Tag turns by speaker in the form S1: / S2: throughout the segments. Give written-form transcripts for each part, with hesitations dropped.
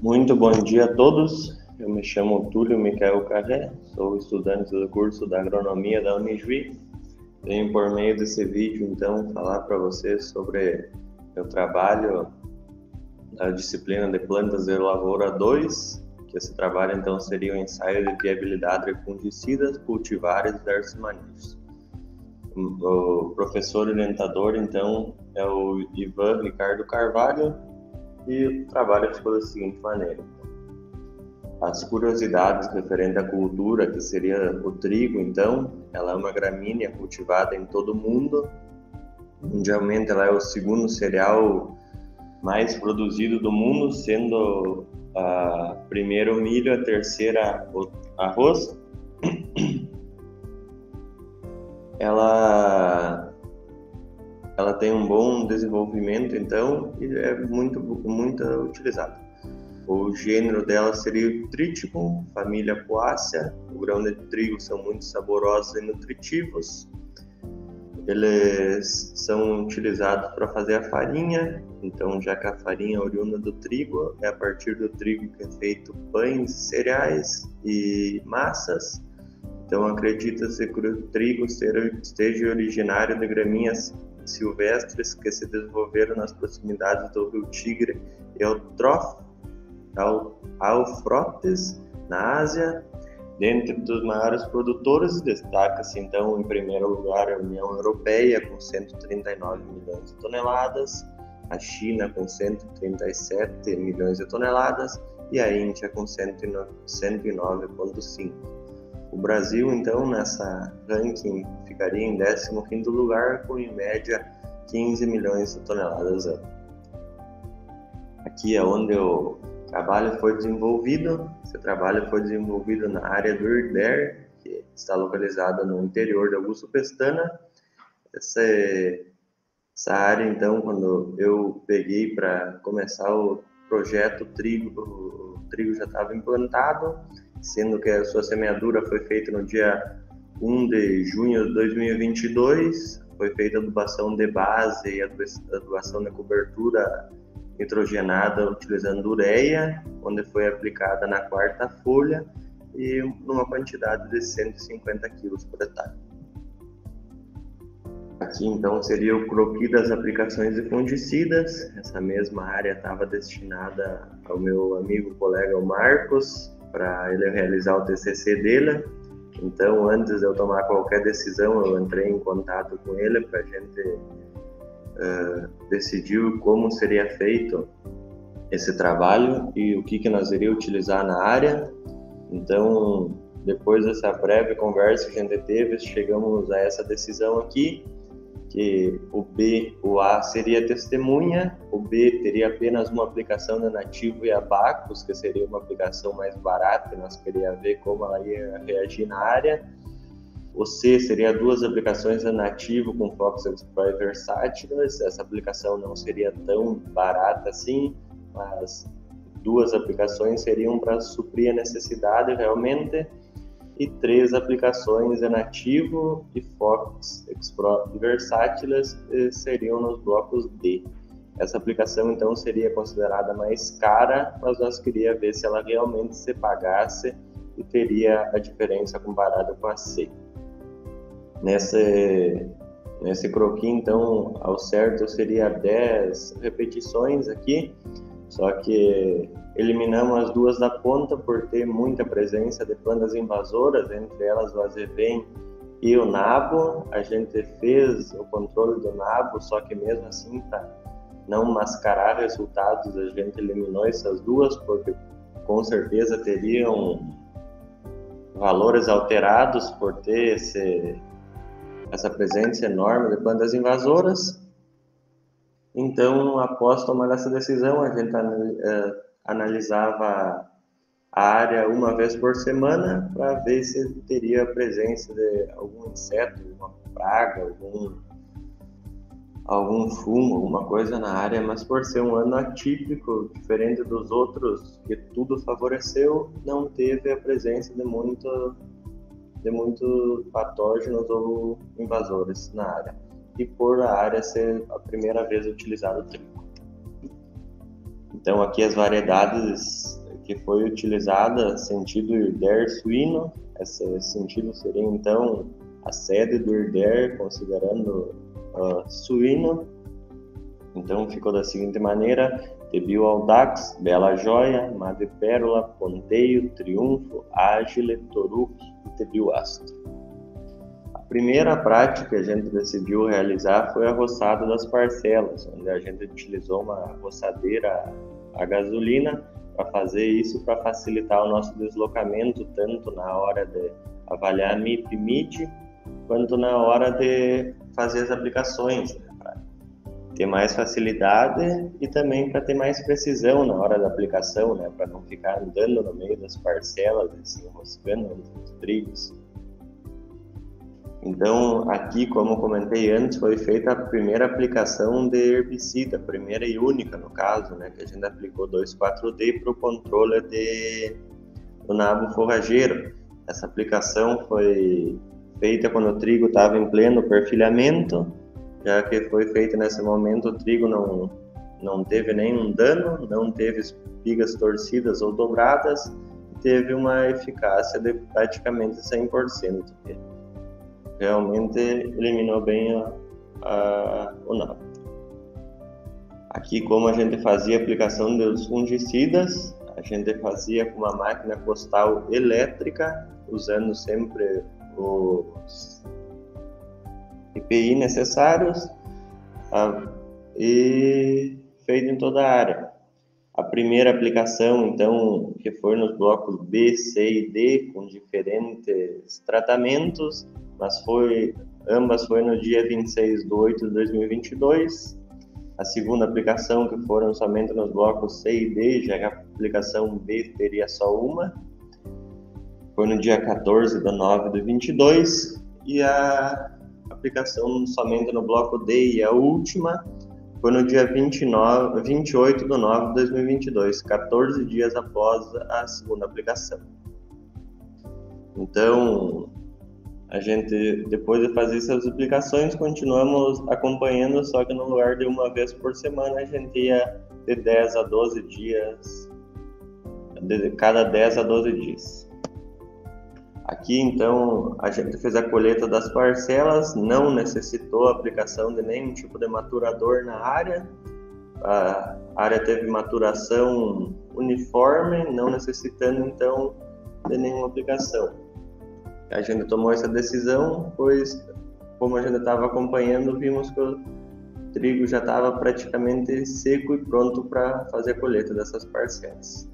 S1: Muito bom dia a todos. Eu me chamo Túlio Micael Carré, sou estudante do curso da Agronomia da Unijuí. Venho por meio desse vídeo, então, falar para vocês sobre meu trabalho da disciplina de Plantas de Lavoura 2, que esse trabalho, então, seria o ensaio de viabilidade de fungicidas, cultivares e artesanias. O professor orientador, então, é o Ivan Ricardo Carvalho, e o trabalho ficou da seguinte maneira. As curiosidades referentes à cultura, que seria o trigo, então, ela é uma gramínea cultivada em todo o mundo. Mundialmente, ela é o segundo cereal mais produzido do mundo, sendo a primeira o milho, a terceira o arroz. Ela tem um bom desenvolvimento, então, e é muito utilizada. O gênero dela seria o Triticum, família Poácea. O grão de trigo são muito saborosos e nutritivos. Eles são utilizados para fazer a farinha, então, já que a farinha é oriunda do trigo, é a partir do trigo que é feito pães, cereais e massas. Então, acredita-se que o trigo esteja originário de gramíneas silvestres que se desenvolveram nas proximidades do rio Tigre e Eufrates, na Ásia. Dentre dos maiores produtores, destaca-se então em primeiro lugar a União Europeia com 139 milhões de toneladas, a China com 137 milhões de toneladas e a Índia com 109,5. O Brasil, então, nessa ranking ficaria em 15º lugar com em média 15 milhões de toneladas ano. Aqui é onde o trabalho foi desenvolvido. Esse trabalho foi desenvolvido na área do Irder, que está localizada no interior de Augusto Pestana. Essa área, então, quando eu peguei para começar o projeto, o trigo já estava implantado, sendo que a sua semeadura foi feita no dia 1 de junho de 2022, foi feita adubação de base e adubação de cobertura nitrogenada utilizando ureia, onde foi aplicada na quarta folha e numa quantidade de 150 kg por hectare. Aqui então seria o croquis das aplicações de fungicidas. Essa mesma área estava destinada ao meu amigo colega o Marcos, para ele realizar o TCC dele. Então, antes de eu tomar qualquer decisão, eu entrei em contato com ele para a gente decidir como seria feito esse trabalho e o que nós iríamos utilizar na área. Então, depois dessa breve conversa que a gente teve, chegamos a essa decisão aqui, que o A seria testemunha, o B teria apenas uma aplicação de nativo e abacus, que seria uma aplicação mais barata, e nós queríamos ver como ela ia reagir na área. O C seria 2 aplicações de nativo com Fox Explorer versátiles. Essa aplicação não seria tão barata assim, mas 2 aplicações seriam para suprir a necessidade realmente. E 3 aplicações de nativo e Fox Explorer versátiles seriam nos blocos D. Essa aplicação então seria considerada mais cara, mas nós queríamos ver se ela realmente se pagasse e teria a diferença comparada com a C. Nesse croquis, então, ao certo seria 10 repetições aqui, só que eliminamos as 2 da ponta por ter muita presença de plantas invasoras, entre elas o azevém e o nabo. A gente fez o controle do nabo, só que mesmo assim, para não mascarar resultados, a gente eliminou essas 2, porque com certeza teriam valores alterados por ter essa presença enorme de plantas invasoras. Então, após tomar essa decisão, a gente analisava a área uma vez por semana para ver se teria a presença de algum inseto, uma praga, algum fungo, alguma coisa na área, mas por ser um ano atípico, diferente dos outros, que tudo favoreceu, não teve a presença de muitos patógenos ou invasores na área, e por a área ser a primeira vez utilizado o trigo. Então aqui as variedades que foi utilizada, sentido Herder suíno, esse sentido seria então a sede do Herder, considerando suíno. Então ficou da seguinte maneira: Tebil Audax, Bela Joia, Madrepérola, Ponteio, Triunfo, Ágile, Toruque e Tebil Astro. A primeira prática que a gente decidiu realizar foi a roçada das parcelas, onde a gente utilizou uma roçadeira a gasolina para fazer isso, para facilitar o nosso deslocamento, tanto na hora de avaliar MIP e MID, quanto na hora de fazer as aplicações, né, para ter mais facilidade e também para ter mais precisão na hora da aplicação, né, para não ficar andando no meio das parcelas, assim, enroscando entre os trigos. Então, aqui, como comentei antes, foi feita a primeira aplicação de herbicida, a primeira e única, no caso, né, que a gente aplicou 2,4-D para o controle do nabo forrageiro. Essa aplicação foi feita quando o trigo estava em pleno perfilhamento, já que foi feita nesse momento, o trigo não teve nenhum dano, não teve espigas torcidas ou dobradas, e teve uma eficácia de praticamente 100%. Realmente eliminou bem o nabo. Aqui, como a gente fazia a aplicação dos fungicidas, a gente fazia com uma máquina costal elétrica, usando sempre os EPI necessários e feito em toda a área. A primeira aplicação, então, que foi nos blocos B, C e D, com diferentes tratamentos, mas ambas foi no dia 26/8/2022. A segunda aplicação, que foram somente nos blocos C e D, já que a aplicação B teria só uma, foi no dia 14/9/22. E a aplicação somente no bloco D e a última foi no dia 28/9/2022, 14 dias após a segunda aplicação. Então, a gente, depois de fazer essas aplicações, continuamos acompanhando, só que no lugar de uma vez por semana, a gente ia de 10 a 12 dias, de cada 10 a 12 dias. Aqui, então, a gente fez a colheita das parcelas, não necessitou a aplicação de nenhum tipo de maturador na área. A área teve maturação uniforme, não necessitando, então, de nenhuma aplicação. A gente tomou essa decisão, pois, como a gente estava acompanhando, vimos que o trigo já estava praticamente seco e pronto para fazer a colheita dessas parcelas.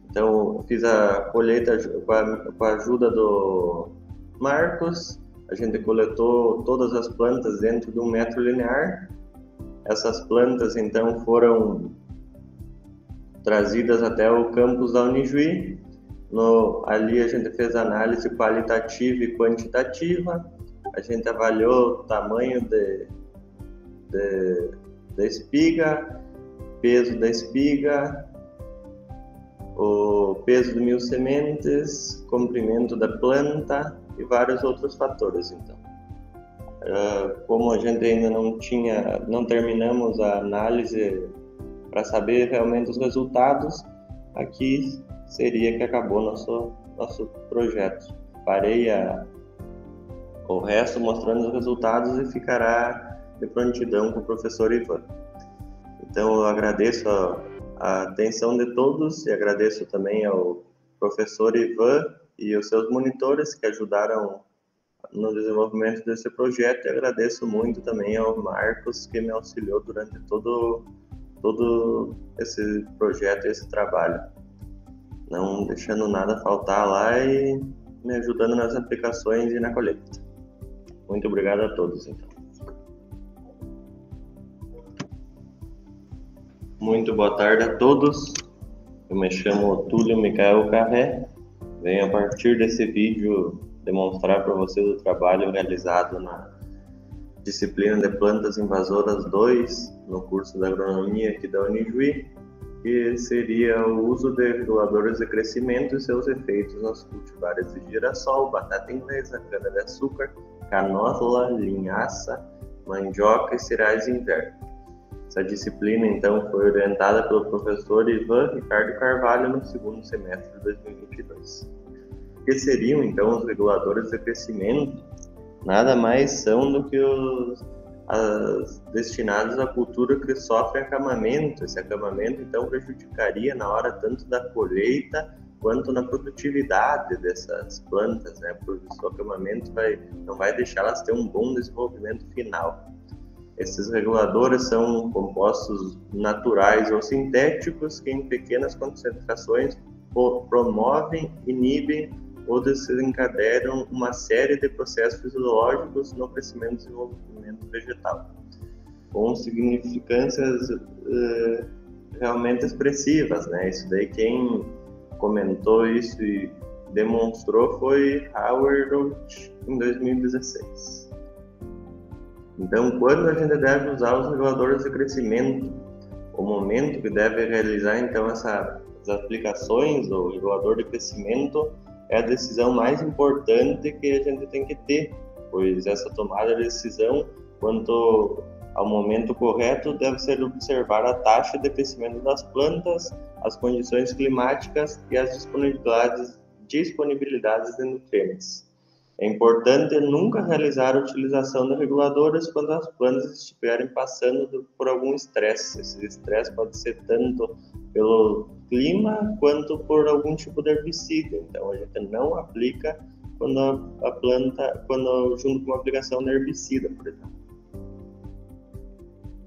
S1: Então, eu fiz a colheita com a ajuda do Marcos. A gente coletou todas as plantas dentro de 1 metro linear. Essas plantas, então, foram trazidas até o campus da Unijuí. Ali a gente fez análise qualitativa e quantitativa. A gente avaliou o tamanho da espiga, peso da espiga, o peso de 1000 sementes, comprimento da planta e vários outros fatores. Então, como a gente ainda não terminamos a análise para saber realmente os resultados, aqui seria que acabou nosso projeto. Farei o resto mostrando os resultados e ficará de prontidão com o professor Ivan. Então, eu agradeço a atenção de todos e agradeço também ao professor Ivan e os seus monitores que ajudaram no desenvolvimento desse projeto, e agradeço muito também ao Marcos, que me auxiliou durante todo esse projeto, esse trabalho, não deixando nada faltar lá e me ajudando nas aplicações e na colheita. Muito obrigado a todos, então. Muito boa tarde a todos. Eu me chamo Túlio Micael Carré. Venho a partir desse vídeo demonstrar para vocês o trabalho realizado na disciplina de Plantas Invasoras 2, no curso de Agronomia aqui da Unijuí, que seria o uso de reguladores de crescimento e seus efeitos nas cultivares de girassol, batata inglesa, cana-de-açúcar, canola, linhaça, mandioca e cereais de inverno. Essa disciplina, então, foi orientada pelo professor Ivan Ricardo Carvalho no segundo semestre de 2022. O que seriam, então, os reguladores de crescimento? Nada mais são do que os destinados à cultura que sofre acamamento. Esse acamamento, então, prejudicaria na hora tanto da colheita quanto na produtividade dessas plantas, né? Porque o acamamento não vai deixá-las ter um bom desenvolvimento final. Esses reguladores são compostos naturais ou sintéticos que, em pequenas concentrações, promovem, inibem ou desencadenam uma série de processos fisiológicos no crescimento e desenvolvimento vegetal, com significâncias realmente expressivas, né? Isso daí quem comentou isso e demonstrou foi Howard em 2016. Então, quando a gente deve usar os reguladores de crescimento? O momento que deve realizar, então, essas aplicações do regulador de crescimento é a decisão mais importante que a gente tem que ter, pois essa tomada de decisão, quanto ao momento correto, deve ser observar a taxa de crescimento das plantas, as condições climáticas e as disponibilidades de nutrientes. É importante nunca realizar a utilização de reguladores quando as plantas estiverem passando por algum estresse. Esse estresse pode ser tanto pelo clima quanto por algum tipo de herbicida. Então, a gente não aplica junto com a aplicação de herbicida, por exemplo.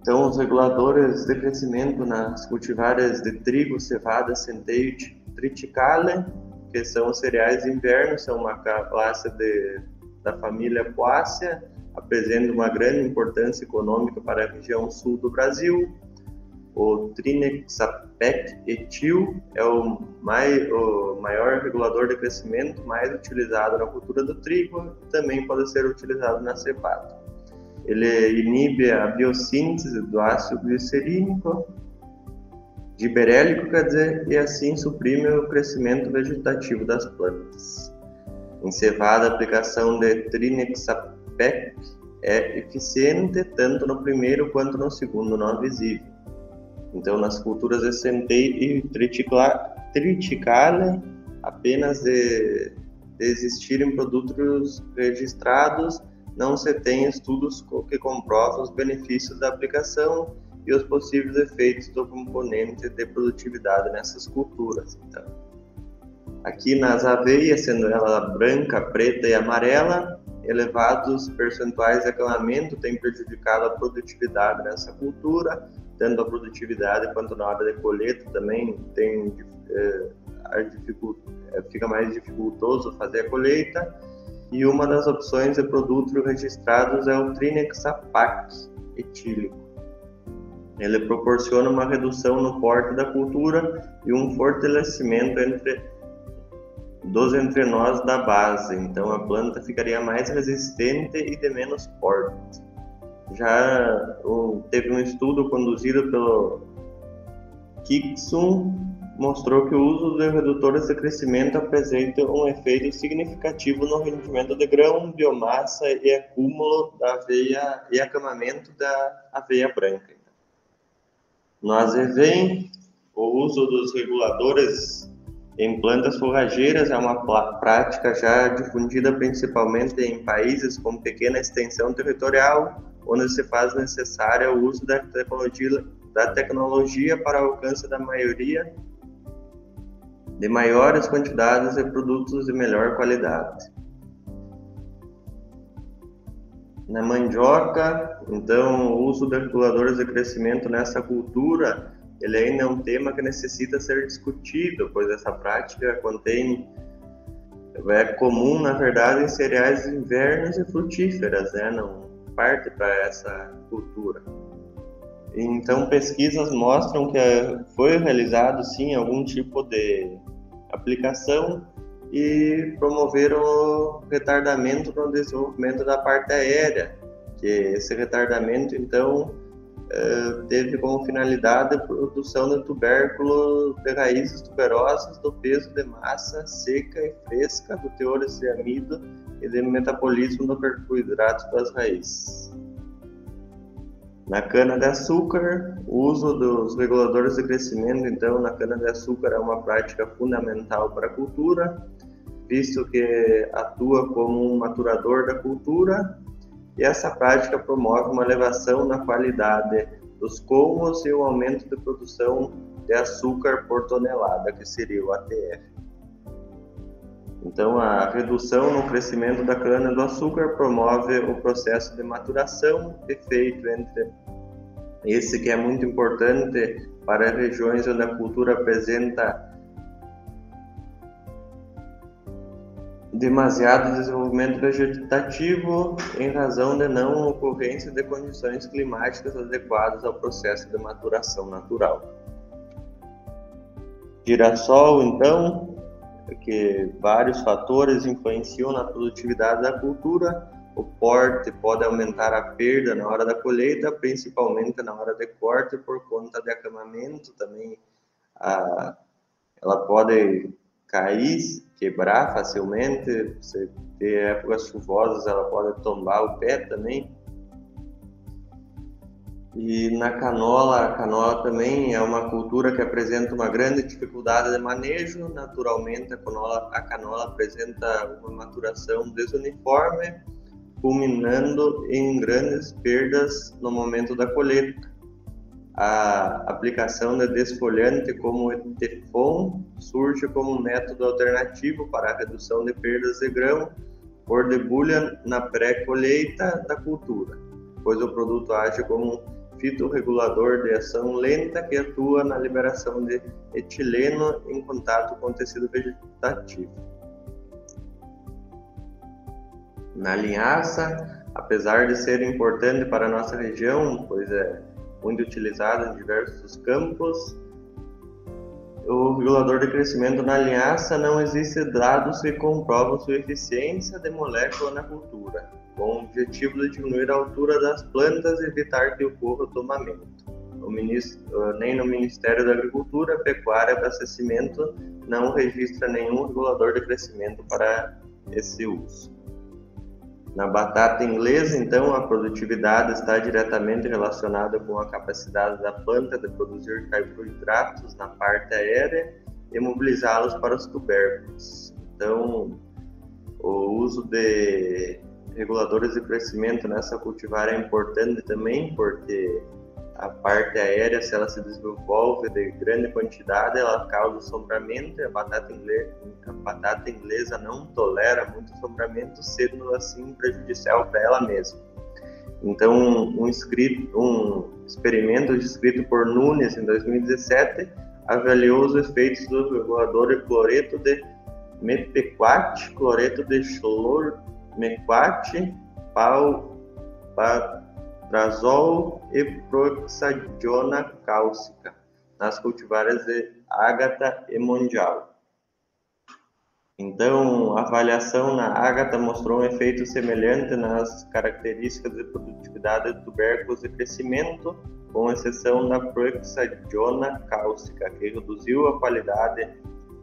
S1: Então, os reguladores de crescimento nas cultivares de trigo, cevada, centeio e triticale, que são os cereais de inverno, são uma classe da família Poaceae, apresenta uma grande importância econômica para a região sul do Brasil. O Trinexapec etil é o maior regulador de crescimento mais utilizado na cultura do trigo e também pode ser utilizado na cevada. Ele inibe a biossíntese do ácido glicerínico, giberélico, e assim suprime o crescimento vegetativo das plantas. Em cevada, a aplicação de Trinexapec é eficiente tanto no primeiro quanto no segundo nó visível. Então, nas culturas de centeio e triticale, apenas de existirem produtos registrados, não se tem estudos que comprovam os benefícios da aplicação e os possíveis efeitos do componente de produtividade nessas culturas. Então, aqui nas aveias, sendo ela branca, preta e amarela, elevados percentuais de acamamento têm prejudicado a produtividade nessa cultura, tanto a produtividade quanto na hora de colheita também fica mais dificultoso fazer a colheita. E uma das opções de produtos registrados é o Trinexapac etílico. Ele proporciona uma redução no porte da cultura e um fortalecimento dos entrenós da base. Então a planta ficaria mais resistente e de menos porte. Já teve um estudo conduzido pelo Kixum, mostrou que o uso de redutores de crescimento apresenta um efeito significativo no rendimento de grão, biomassa e acúmulo da aveia e acamamento da aveia branca. No azevém, o uso dos reguladores em plantas forrageiras é uma prática já difundida principalmente em países com pequena extensão territorial, onde se faz necessário o uso da tecnologia para o alcance da maioria de maiores quantidades de produtos de melhor qualidade. Na mandioca, então, o uso de reguladores de crescimento nessa cultura, ele ainda é um tema que necessita ser discutido, pois essa prática é comum, na verdade, em cereais de invernos e frutíferas, né? Não parte para essa cultura. Então, pesquisas mostram que foi realizado, sim, algum tipo de aplicação e promoveram o retardamento no desenvolvimento da parte aérea, que esse retardamento, então, teve como finalidade a produção de tubérculo de raízes tuberosas do peso de massa seca e fresca, do teor de cianido e de metabolismo do carboidrato das raízes. Na cana-de-açúcar, o uso dos reguladores de crescimento, então, na cana-de-açúcar é uma prática fundamental para a cultura, visto que atua como um maturador da cultura, e essa prática promove uma elevação na qualidade dos colmos e um aumento de produção de açúcar por tonelada, que seria o ATF. Então, a redução no crescimento da cana-do-açúcar promove o processo de maturação feito entre esse que é muito importante para regiões onde a cultura apresenta demasiado desenvolvimento vegetativo em razão de não ocorrência de condições climáticas adequadas ao processo de maturação natural. Girassol, então, que vários fatores influenciam na produtividade da cultura. O porte pode aumentar a perda na hora da colheita, principalmente na hora de corte, por conta de acamamento também. Ela pode cair, quebrar facilmente, se ter épocas chuvosas ela pode tombar o pé também. E na canola, a canola também é uma cultura que apresenta uma grande dificuldade de manejo. Naturalmente, a canola apresenta uma maturação desuniforme, culminando em grandes perdas no momento da colheita. A aplicação de desfolhante como o Teflon surge como um método alternativo para a redução de perdas de grão por debulha na pré-colheita da cultura, pois o produto age como um fitorregulador de ação lenta que atua na liberação de etileno em contato com o tecido vegetativo. Na linhaça, apesar de ser importante para a nossa região, pois é muito utilizado em diversos campos, o regulador de crescimento na linhaça não existe dados que comprovam sua eficiência de molécula na cultura, com o objetivo de diminuir a altura das plantas e evitar que ocorra o tombamento. Nem no Ministério da Agricultura, Pecuária e Abastecimento não registra nenhum regulador de crescimento para esse uso. Na batata inglesa, então, a produtividade está diretamente relacionada com a capacidade da planta de produzir carboidratos na parte aérea e mobilizá-los para os tubérculos. Então, o uso de reguladores de crescimento nessa cultivar é importante também, porque a parte aérea, se ela se desenvolve de grande quantidade, ela causa sombramento, e a batata inglesa não tolera muito sombramento, sendo assim prejudicial para ela mesma. Então, um experimento descrito por Nunes em 2017 avaliou os efeitos do regulador de cloreto de mepequat, cloreto de chlormequat, trazol e proxadiona cálcica nas cultivares de ágata e mundial. Então, a avaliação na ágata mostrou um efeito semelhante nas características de produtividade de tubérculos e crescimento, com exceção da proxadiona cálcica, que reduziu a qualidade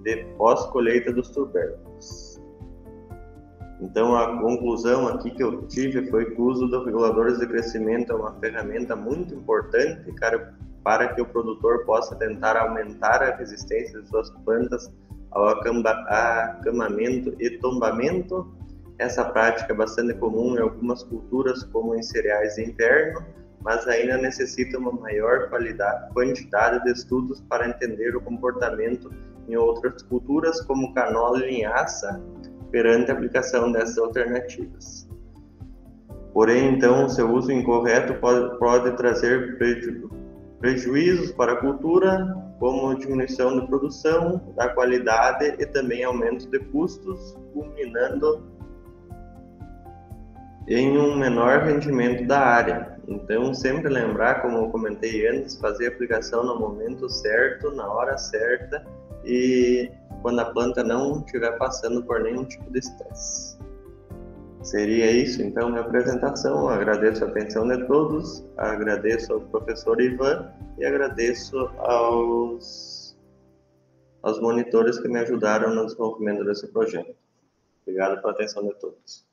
S1: de pós-colheita dos tubérculos. Então, a conclusão aqui que eu tive foi que o uso dos reguladores de crescimento é uma ferramenta muito importante para que o produtor possa tentar aumentar a resistência de suas plantas ao acamamento e tombamento. Essa prática é bastante comum em algumas culturas, como em cereais de inverno, mas ainda necessita uma maior quantidade de estudos para entender o comportamento em outras culturas, como canola e linhaça, perante a aplicação dessas alternativas. Porém, então, seu uso incorreto pode trazer prejuízos para a cultura, como diminuição de produção, da qualidade e também aumento de custos, culminando em um menor rendimento da área. Então, sempre lembrar, como eu comentei antes, fazer a aplicação no momento certo, na hora certa e quando a planta não estiver passando por nenhum tipo de estresse. Seria isso, então, minha apresentação. Agradeço a atenção de todos, agradeço ao professor Ivan e agradeço aos monitores que me ajudaram no desenvolvimento desse projeto. Obrigado pela atenção de todos.